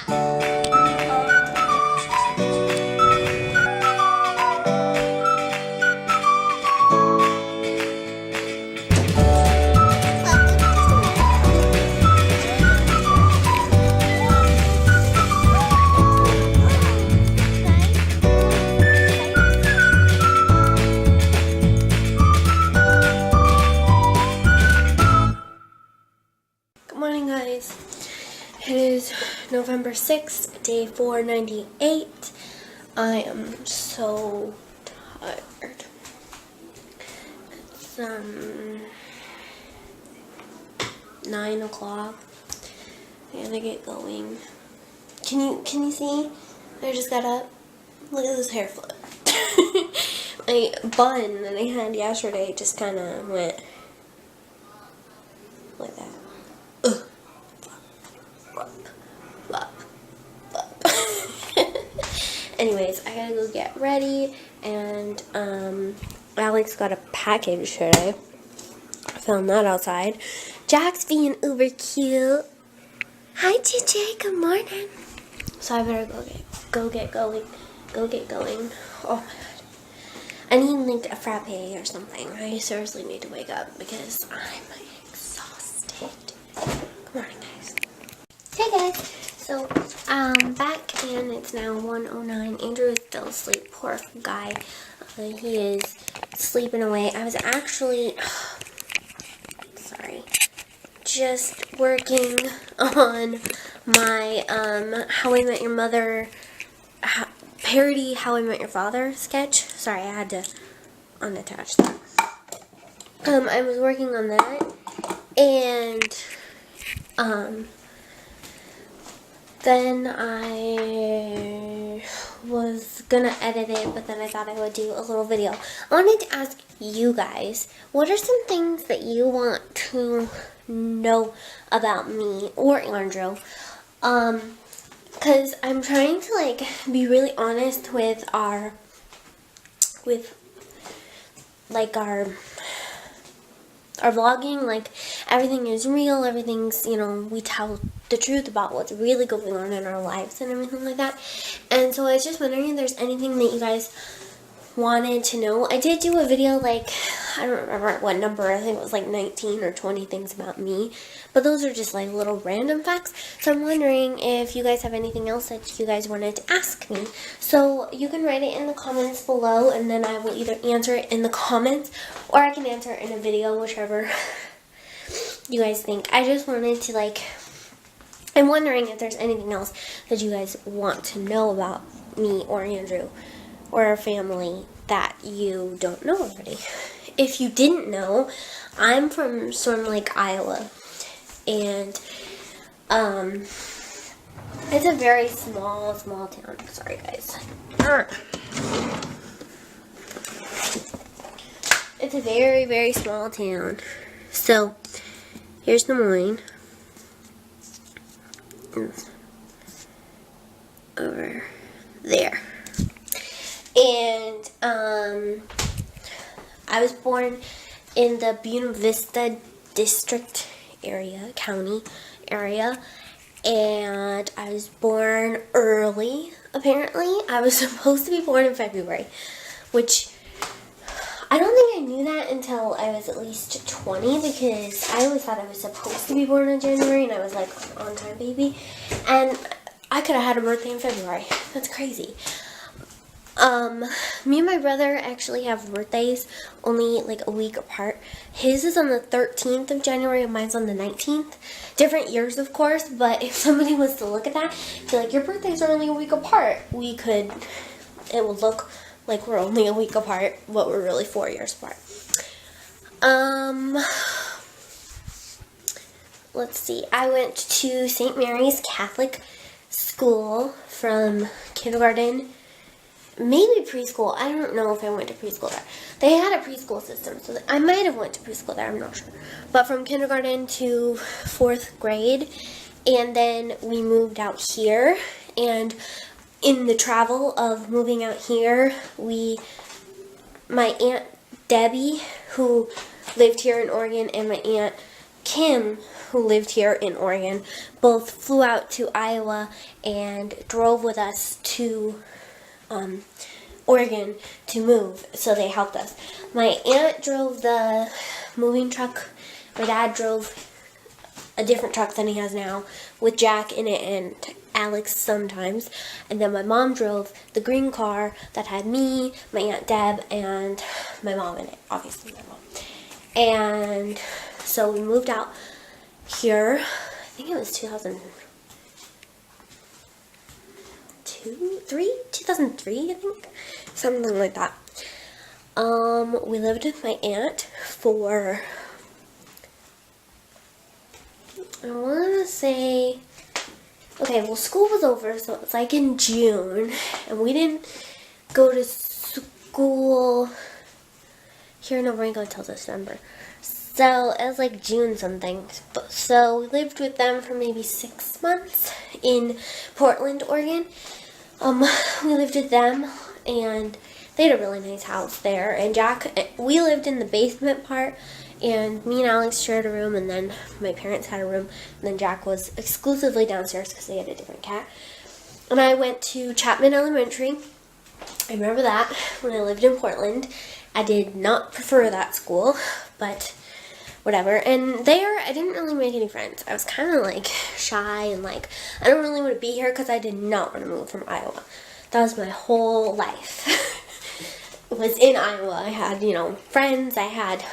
Good morning, guys. It is November 6th, day 498. I am so tired. It's 9 o'clock. I gotta get going. Can you see? I just got up. Look at this hair flip. My bun that I had yesterday just kind of went like that. Anyways, I gotta go get ready, and Alex got a package today. I found that outside. Jack's being uber cute. Hi, TJ. Good morning. So I better go get going. Oh my god. I need like a frappe or something. I seriously need to wake up because I'm exhausted. Good morning, guys. Hey guys. So, back and it's now 1:09. Andrew is still asleep. Poor guy. He is sleeping away. I was actually, sorry, just working on my, How I Met Your Mother, parody How I Met Your Father sketch. Sorry, I had to unattach that. I was working on that, and, then I was gonna edit it, but then I thought I would do a little video. I wanted to ask you guys, what are some things that you want to know about me or Andrew? Cause I'm trying to like be really honest with our vlogging. Like, everything is real, everything's, you know, we tell the truth about what's really going on in our lives and everything like that. And so I was just wondering if there's anything that you guys wanted to know. I did do a video, like, I don't remember what number, I think it was like 19 or 20 things about me, but those are just like little random facts. So I'm wondering if you guys have anything else that you guys wanted to ask me. So you can write it in the comments below, and then I will either answer it in the comments or I can answer it in a video, whichever you guys think. I just wanted to, like, I'm wondering if there's anything else that you guys want to know about me or Andrew or our family that you don't know already. If you didn't know, I'm from Storm Lake, Iowa, and it's a very small town. Sorry, guys. It's a very, very small town. So, here's Des Moines. Over there. And, I was born in the Buena Vista district area, county area, and I was born early, apparently. I was supposed to be born in February, which I don't think I knew that until I was at least 20, because I always thought I was supposed to be born in January, and I was like on time baby, and I could have had a birthday in February. That's crazy. Me and my brother actually have birthdays only like a week apart. His is on the 13th of January and mine's on the 19th. Different years, of course, but if somebody was to look at that, be like, your birthdays are only a week apart, it would look like we're only a week apart, but we're really 4 years apart. Let's see. I went to St. Mary's Catholic School from kindergarten, maybe preschool. I don't know if I went to preschool there. They had a preschool system, so I might have went to preschool there, I'm not sure. But from kindergarten to 4th grade, and then we moved out here, and in the travel of moving out here, my Aunt Debbie, who lived here in Oregon, and my Aunt Kim, who lived here in Oregon, both flew out to Iowa and drove with us to Oregon to move, so they helped us. My aunt drove the moving truck. My dad drove a different truck than he has now with Jack in it and Alex sometimes. And then my mom drove the green car that had me, my Aunt Deb, and my mom in it, obviously my mom. And so we moved out here, I think it was 2003, I think, something like that. We lived with my aunt for, I want to say, okay, well, school was over, so it was like in June, and we didn't go to school here in Oregon until December. So it was like June something. So we lived with them for maybe 6 months in Portland, Oregon. We lived with them, and they had a really nice house there. And we lived in the basement part, and me and Alex shared a room, and then my parents had a room, and then Jack was exclusively downstairs because they had a different cat. And I went to Chapman Elementary. I remember that when I lived in Portland. I did not prefer that school, but whatever. And there, I didn't really make any friends. I was kind of like shy and like, I don't really want to be here because I did not want to move from Iowa. That was my whole life. It was in Iowa. I had, friends. I had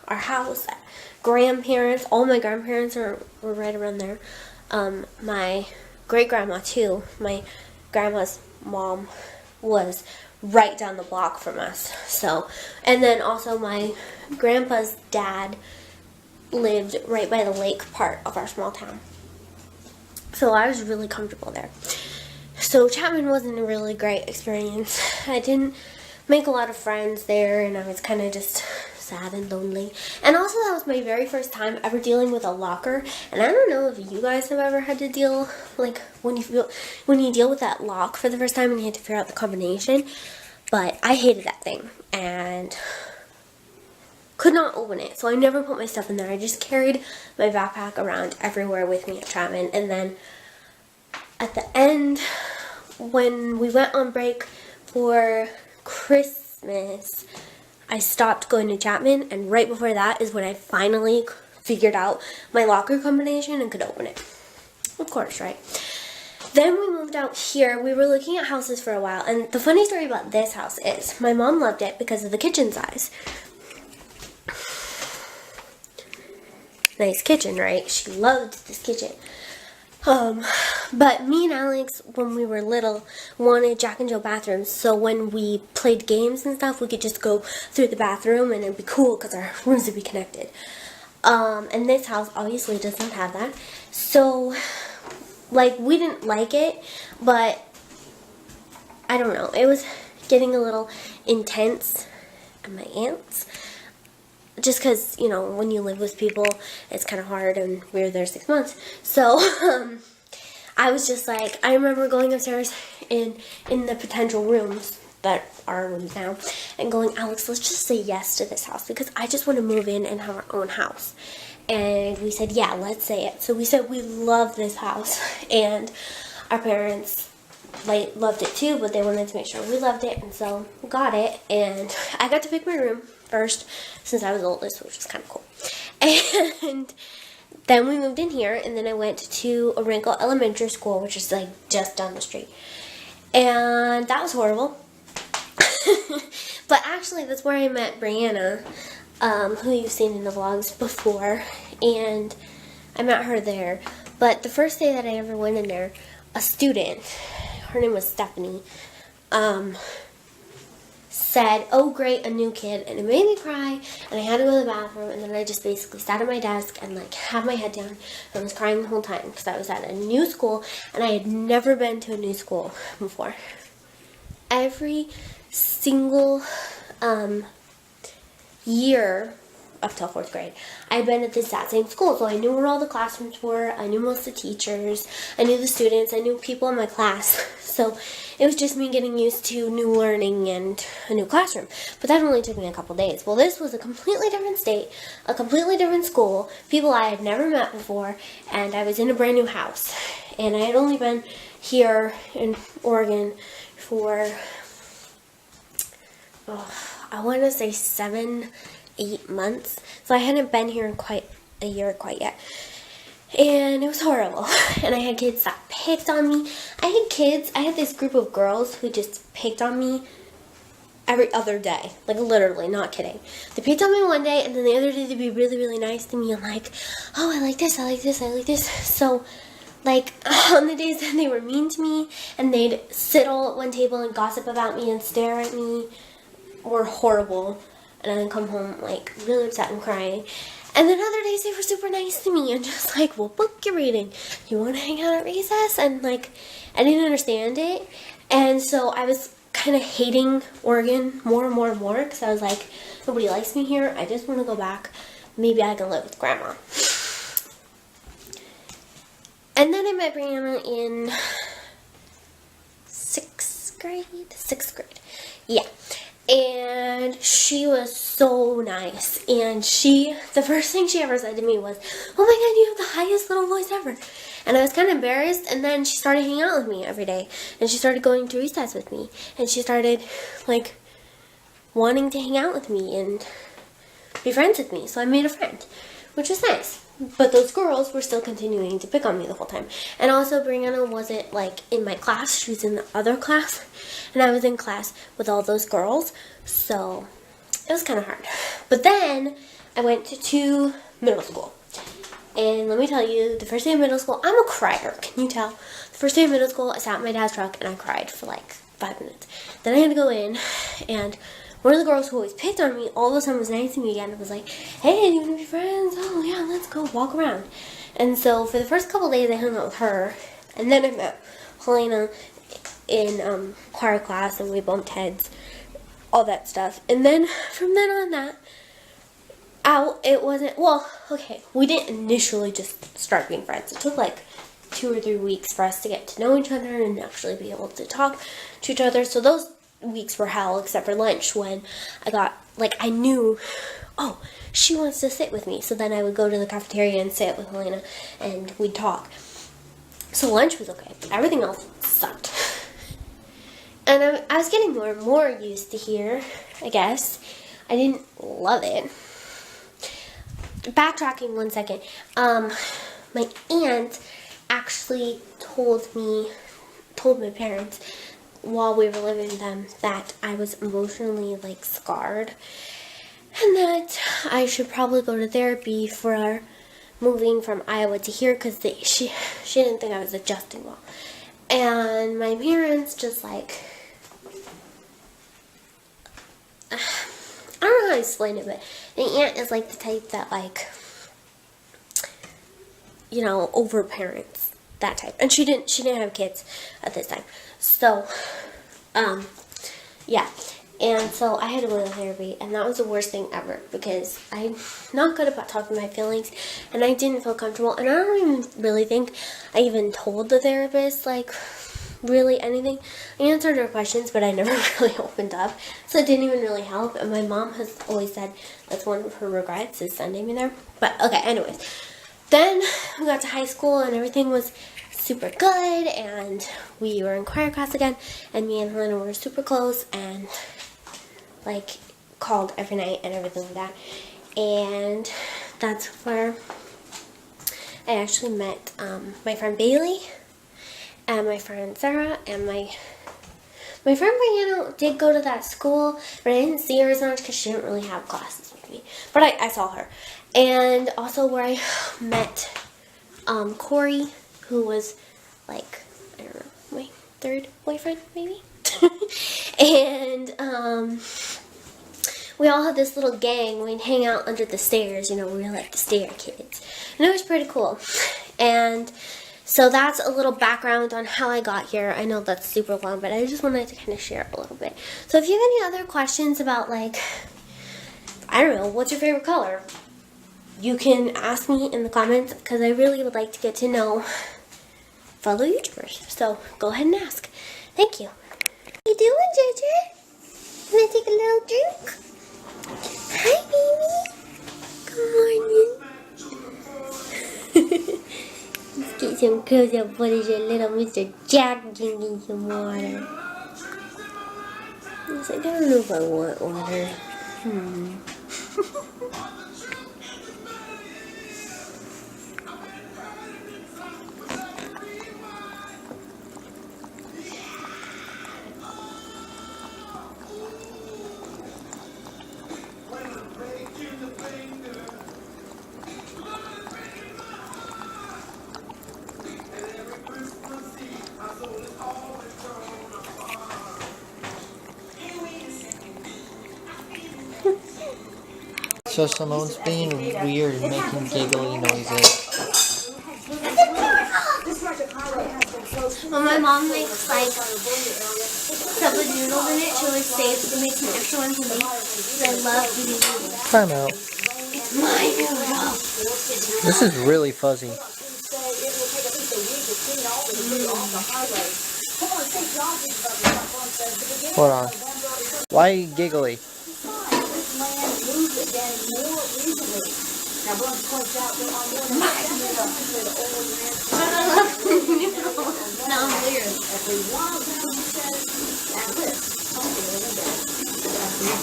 our house, grandparents. All my grandparents were right around there. My great-grandma, too. My grandma's mom was right down the block from us. So, and then also my grandpa's dad lived right by the lake part of our small town. So I was really comfortable there. So Chapman wasn't a really great experience. I didn't make a lot of friends there, and I was kind of just sad and lonely. And also that was my very first time ever dealing with a locker. And I don't know if you guys have ever had to deal, like when you deal with that lock for the first time and you had to figure out the combination. But I hated that thing and could not open it. So I never put my stuff in there. I just carried my backpack around everywhere with me at Chapman. And then at the end, when we went on break for Christmas, I stopped going to Chapman, and right before that is when I finally figured out my locker combination and could open it. Of course, right? Then we moved out here. We were looking at houses for a while, and the funny story about this house is my mom loved it because of the kitchen size. Nice kitchen, right? She loved this kitchen. But me and Alex, when we were little, wanted Jack and Jill bathrooms, so when we played games and stuff, we could just go through the bathroom and it'd be cool because our rooms would be connected. And this house obviously doesn't have that. So, like, we didn't like it, but I don't know. It was getting a little intense at my aunt's. Just because, when you live with people, it's kind of hard, and we were there 6 months. So, I was just like, I remember going upstairs in the potential rooms that are our rooms now, and going, Alex, let's just say yes to this house, because I just want to move in and have our own house. And we said, yeah, let's say it. So we said we love this house, and our parents loved it too, but they wanted to make sure we loved it, and so we got it. And I got to pick my room first, since I was the oldest, which was kind of cool. And then we moved in here, and then I went to a Wrinkle Elementary School, which is like just down the street. And that was horrible. But actually, that's where I met Brianna, who you've seen in the vlogs before, and I met her there. But the first day that I ever went in there, a student, her name was Stephanie, said, oh great, a new kid, and it made me cry, and I had to go to the bathroom, and then I just basically sat at my desk and like had my head down and was crying the whole time because I was at a new school and I had never been to a new school before. Every single year up till 4th grade, I had been at that same school, so I knew where all the classrooms were, I knew most of the teachers, I knew the students, I knew people in my class, so it was just me getting used to new learning and a new classroom. But that only took me a couple days. Well, this was a completely different state, a completely different school, people I had never met before, and I was in a brand new house. And I had only been here in Oregon for, I want to say 7-8 months. So I hadn't been here in quite a year quite yet. And it was horrible. And I had kids that picked on me. I had this group of girls who just picked on me every other day. Like, literally, not kidding. They picked on me one day, and then the other day they'd be really, really nice to me. I'm like, oh, I like this, I like this, I like this. So, like, on the days that they were mean to me, and they'd sit all at one table and gossip about me and stare at me, were horrible. And then come home, like, really upset and crying. And then other days they were super nice to me and just like, what book you're reading? You want to hang out at recess? And like, I didn't understand it. And so I was kind of hating Oregon more and more and more because I was like, nobody likes me here. I just want to go back. Maybe I can live with grandma. And then I met Brianna in 6th grade? 6th grade. Yeah. And she was so nice. And the first thing she ever said to me was, oh my god, you have the highest little voice ever. And I was kind of embarrassed. And then she started hanging out with me every day. And she started going to recess with me. And she started, like, wanting to hang out with me and be friends with me. So I made a friend, which was nice. But those girls were still continuing to pick on me the whole time. And also, Brianna wasn't, like, in my class. She was in the other class. And I was in class with all those girls. So, it was kind of hard. But then, I went to middle school. And let me tell you, the first day of middle school, I'm a crier. Can you tell? The first day of middle school, I sat in my dad's truck and I cried for, like, 5 minutes. Then I had to go in, and one of the girls who always picked on me all of a sudden was nice to me again and was like, hey, do you want to be friends? Oh, yeah, let's go walk around. And so for the first couple days, I hung out with her. And then I met Helena in choir class, and we bumped heads, all that stuff. And then from then on out, it wasn't, well, okay, we didn't initially just start being friends. It took like 2 or 3 weeks for us to get to know each other and actually be able to talk to each other. So those weeks were hell, except for lunch, when I got, like, I knew, oh, she wants to sit with me. So then I would go to the cafeteria and sit with Helena, and we'd talk. So lunch was okay, but everything else sucked. And I was getting more and more used to here, I guess. I didn't love it. Backtracking 1 second, my aunt actually told my parents while we were living with them that I was emotionally, like, scarred, and that I should probably go to therapy for moving from Iowa to here, because she didn't think I was adjusting well. And my parents just, like, I don't know how to explain it, but my aunt is, like, the type that, like, you know, overparents, that type. And she didn't have kids at this time. So, yeah. And so I had to go to therapy, and that was the worst thing ever, because I'm not good about talking my feelings, and I didn't feel comfortable. And I don't even really think I even told the therapist, like, really anything. I answered her questions, but I never really opened up, so it didn't even really help. And my mom has always said that's one of her regrets, is sending me there. But okay, anyways, then we got to high school and everything was super good, and we were in choir class again, and me and Helena were super close, and, like, called every night and everything like that. And that's where I actually met my friend Bailey and my friend Sarah, and my friend Brianna did go to that school, but I didn't see her as much because she didn't really have classes with me. But I saw her. And also where I met Corey, who was, like, I don't know, my 3rd boyfriend, maybe? And we all had this little gang. We'd hang out under the stairs, you know, we were like the stair kids. And it was pretty cool. And so that's a little background on how I got here. I know that's super long, but I just wanted to kind of share a little bit. So if you have any other questions about, like, I don't know, what's your favorite color? You can ask me in the comments because I really would like to get to know fellow YouTubers. So go ahead and ask. Thank you. How you doing, JJ? Wanna take a little drink? Hi, baby. Good morning. Let's get some close-up footage of little Mr. Jack drinking some water. I was like, I don't know if I want water. So Simone's being weird and making giggly noises. When my mom makes like stuff with noodles in it, she always saves to make some extra ones for me because I love eating noodles. Time out. It's my noodle. This is really fuzzy. Hold on. Why are you giggly? I love noodles. Now I'm weird.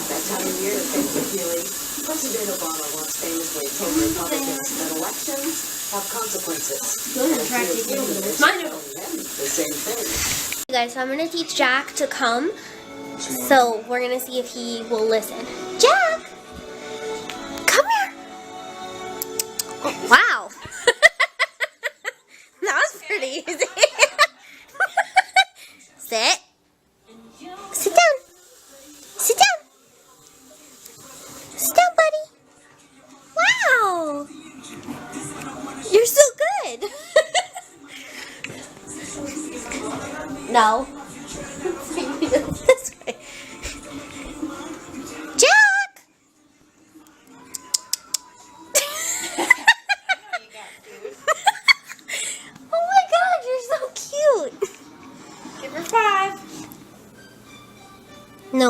That time of year, President Obama once famously told Republicans that elections have consequences. It's my noodle. The same thing. Guys, so I'm going to teach Jack to come. So we're going to see if he will listen. Jack! Come here! Oh, wow. That was pretty easy. Sit. Sit down. Sit down. Sit down, buddy. Wow. You're so good. No. This way. Jack! Oh my god, you're so cute. Give her 5. No.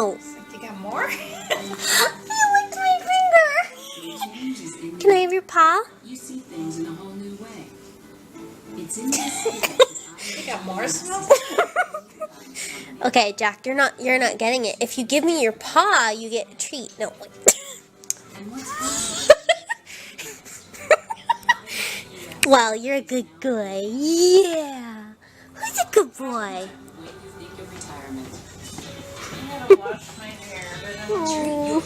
You got more? You licked my finger. Can I have your paw? You see things in a whole new way. It's in this. You got more smells? Okay, Jack, you're not getting it. If you give me your paw, you get a treat. No. And what's Well, you're a good boy. Yeah. Who's a good boy? what you think of retirement? I gotta wash my hair, but I'm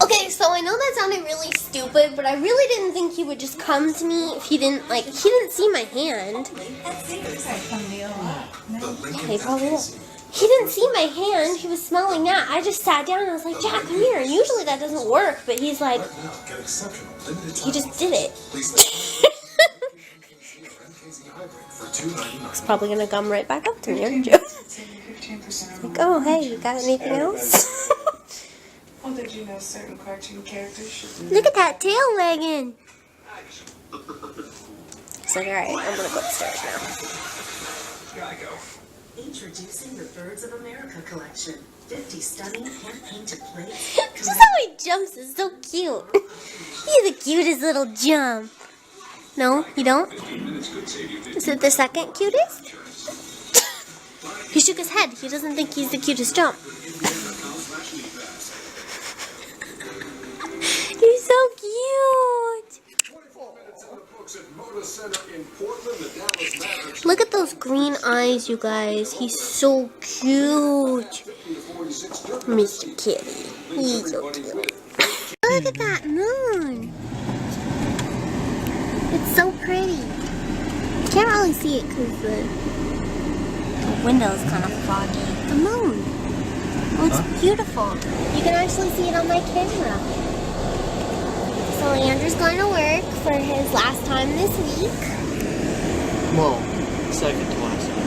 Okay, so I know that sounded really stupid, but I really didn't think he would just come to me if he didn't see my hand. Yeah, he probably will. He didn't see my hand, he was smelling that. I just sat down and I was like, Jack, come here. And usually that doesn't work, but he's like, he just did it. He's probably gonna come right back up to me, aren't you? Like, oh, hey, you got anything else? Oh, did you know certain cartoon characters should do Look at that tail wagging. He's like, alright, I'm gonna go upstairs now. Introducing the Birds of America collection. 50 stunning hand-painted plates. Just how he jumps is so cute. He's the cutest little jump. No, you don't? Is it the second cutest? He shook his head. He doesn't think he's the cutest jump. He's so cute. Look at those green eyes, you guys. He's so cute. Mr. Kitty. He's so cute. Look at that moon. It's so pretty. You can't really see it because the window's kind of foggy. The moon. Looks beautiful. You can actually see it on my camera. So Andrew's going to work for his last time this week. Well, second to last time.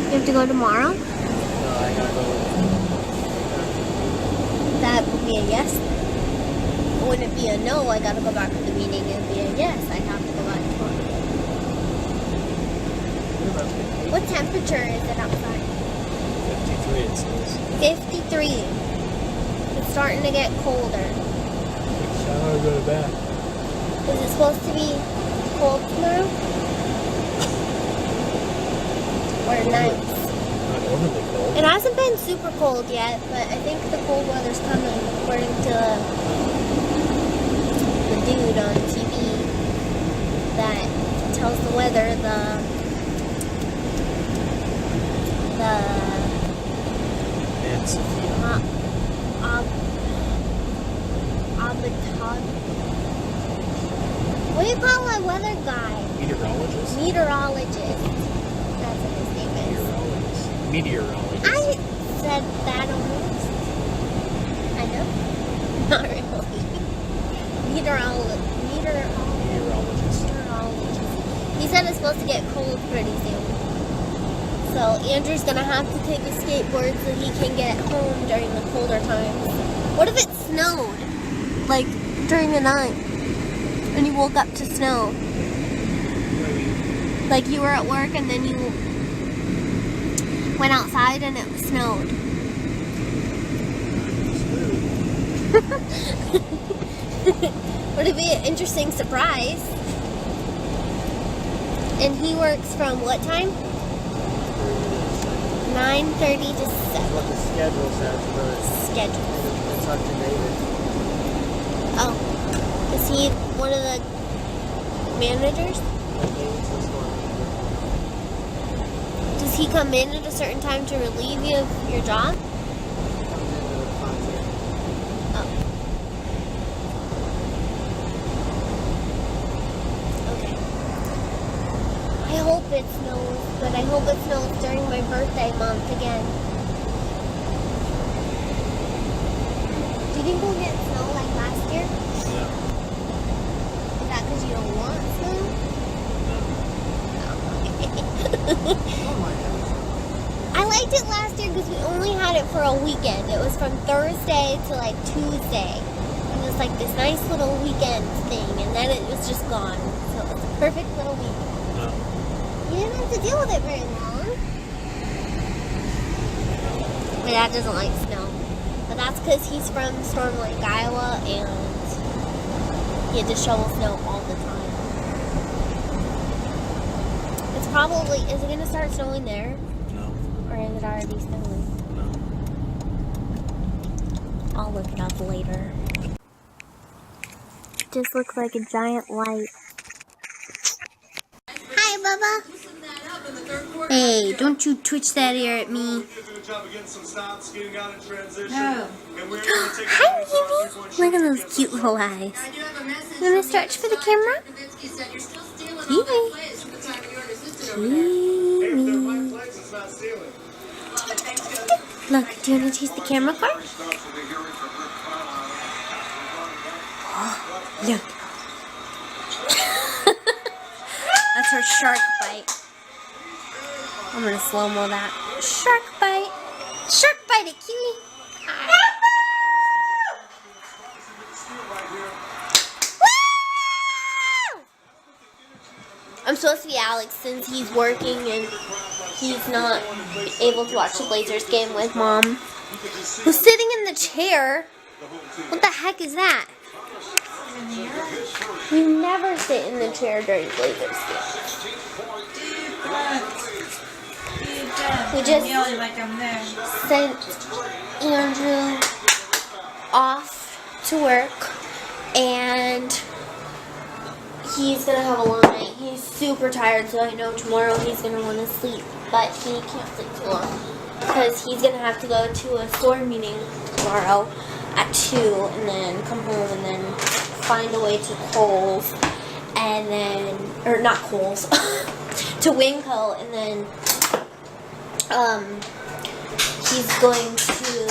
You have to go tomorrow? No, I gotta go. be a yes. When it be a no, I gotta go back to the meeting. It'd be a yes, I have to go back tomorrow. What temperature is it outside? 53 it says. 53. It's starting to get colder. Shower, go to bed. Is it supposed to be cold tomorrow? Or nice? Not overly cold. It hasn't been super cold yet, but I think the cold weather's coming according to the dude on TV that tells the weather, Nancy. What do you call a weather guy? Meteorologist? Meteorologist. That's what his name is. Meteorologist. I said that almost. Kind of. Not really. Meteorologist. He said it's supposed to get cold pretty soon. So Andrew's gonna have to take a skateboard so he can get home during the colder times. What if it snowed? Like during the night. And you woke up to snow. Like you were at work and then you went outside and it snowed. Would it be an interesting surprise? And he works from what time? 9:30 to 7. What the schedule says, but Schedule. it's up to David. Oh. Is he one of the managers? David's the store manager. Does he come in at a certain time to relieve you of your job? Comes into the concert. Oh. Okay. I hope it snows, but I hope it snows during my birthday month again. Do you think we'll get snow like last year? Yeah. Is that because you don't want snow? I liked it last year because we only had it for a weekend. It was from Thursday to like Tuesday. It was like this nice little weekend thing, and then it was just gone. So it was a perfect little week. No. You didn't have to deal with it very long. My dad doesn't like snow. But that's because he's from Storm Lake, Iowa, and he had to shovel snow all the time. It's probably, is it going to start snowing there? No. Or is it already snowing? No. I'll look it up later. It just looks like a giant light. Hi, Bubba. Hey, don't you twitch that ear at me. No. Hi, baby. Look at those cute little eyes. You want to stretch for the camera? Kiwi. Look, do you want to taste the camera card? Look. That's her shark bite. I'm gonna slow-mo that. Shark bite. Shark bite it, Kiwi. Hi. Woo! I'm supposed to be Alex since he's working and he's not able to watch the Blazers game with Mom. Who's sitting in the chair? What the heck is that? You never sit in the chair during Blazers games. We just Yelling like I'm there. sent Andrew off to work and he's gonna have a long night. He's super tired, so I know tomorrow he's gonna want to sleep, but he can't sleep too long because he's gonna have to go to a store meeting tomorrow at 2 and then come home and then find a way to Kohl's and then, or not Kohl's, to Winco, and then he's going to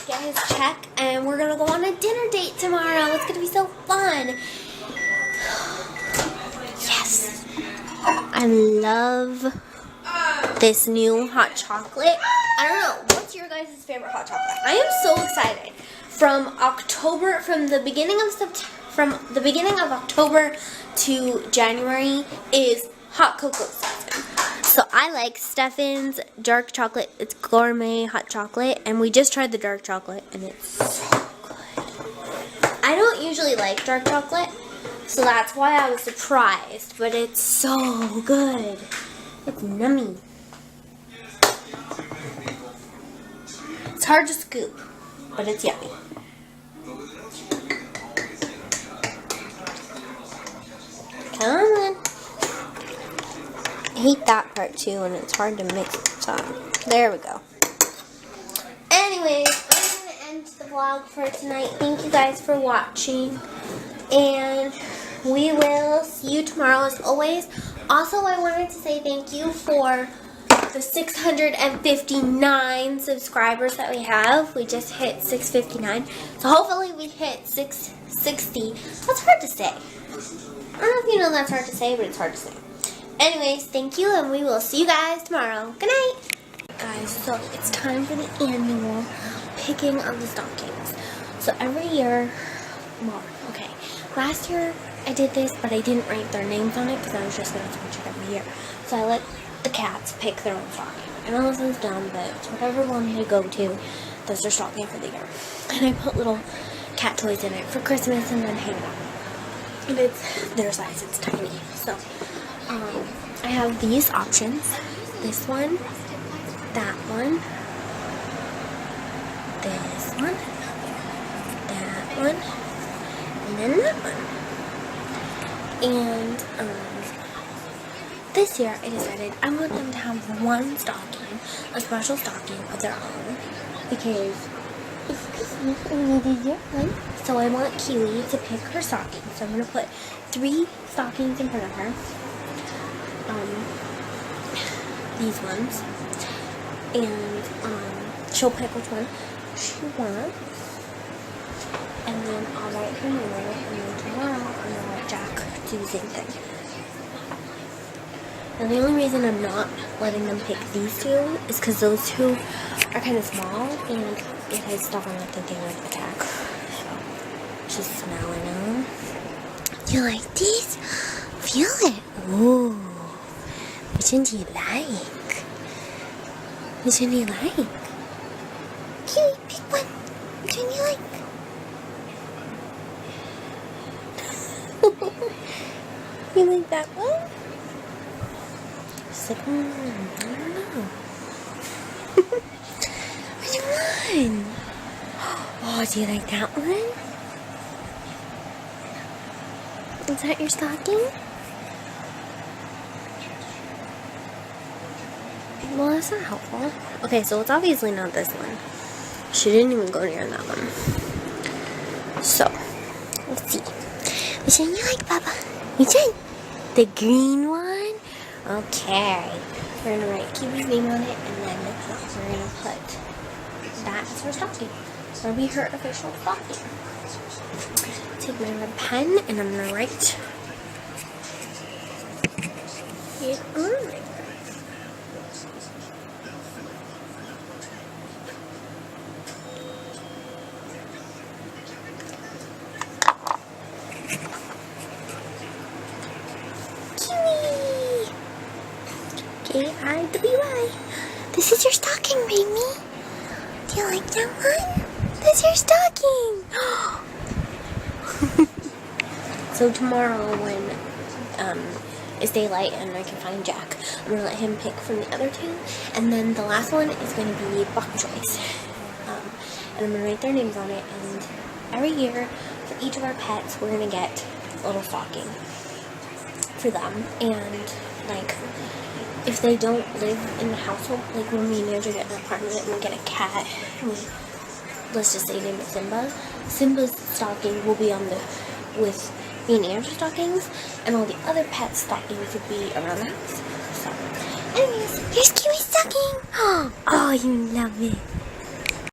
get his check and we're gonna go on a dinner date tomorrow. It's gonna be so fun. Yes. I love this new hot chocolate. I don't know, what's what's your guys' favorite hot chocolate? I am so excited. From the beginning of October to January is hot cocoa season. So I like Stefan's dark chocolate. It's gourmet hot chocolate, and we just tried the dark chocolate, and it's so good. I don't usually like dark chocolate, so that's why I was surprised, but it's so good. It's yummy. It's hard to scoop, but it's yummy. Come on. I hate that part too, and it's hard to mix it up. There we go. Anyways, I'm going to end the vlog for tonight. Thank you guys for watching, and we will see you tomorrow as always. Also, I wanted to say thank you for the 659 subscribers that we have. We just hit 659, so hopefully we hit 660. That's hard to say. I don't know if you know that's hard to say, but it's hard to say. Anyways, thank you, and we will see you guys tomorrow. Good night. Guys, so it's time for the annual picking of the stockings. So every year, well, okay, last year I did this, but I didn't write their names on it because I was just going to switch it every year. So I let the cats pick their own stocking. I know this is dumb, but it's whatever one they go to, that's their stocking for the year. And I put little cat toys in it for Christmas and then hang it up. And it's their size, it's tiny. So, I have these options. This one, that one, this one, that one, and then that one. And, this year I decided I want them to have one stocking, a special stocking of their own, because it's Christmas and it is your one. So I want Kiwi to pick her stocking. So I'm going to put 3 stockings in front of her. These ones. And she'll pick which one she wants. And then I'll write her name on it. And then tomorrow I'm going to let Jack do the same thing. And the only reason I'm not letting them pick these two is because those two are kind of small, and if I stop on it, I think they would attack. So, just smelling them. Do you like these? Feel it. Ooh. Which one do you like? Which one do you like? Kiwi, pick one. Which one do you like? You like that one? Like, I don't know. Which one? Oh, do you like that one? Is that your stocking? Well, that's not helpful. Okay, so it's obviously not this one. She didn't even go near that one. So, let's see. Which one you like, Baba? Which one? The green one? Okay, we're going to write Kiwi's name on it, and then we're going to put that as her stocking. That'll be her official stocking. Take my red pen, and I'm going to write it on there. K-I-W-I. This is your stocking, baby. Do you like that one? This is your stocking. So tomorrow when it's daylight and I can find Jack, I'm going to let him pick from the other two. And then the last one is going to be Buck Choice. And I'm going to write their names on it. And every year, for each of our pets, we're going to get a little stocking for them. And, like, if they don't live in the household, like when me and Andrew get an apartment and we get a cat, let's just say name it Simba, Simba's stocking will be on with me and Andrew's stockings, and all the other pets' stockings would be around the house. So, anyways, here's Kiwi's stocking! Oh, you love it.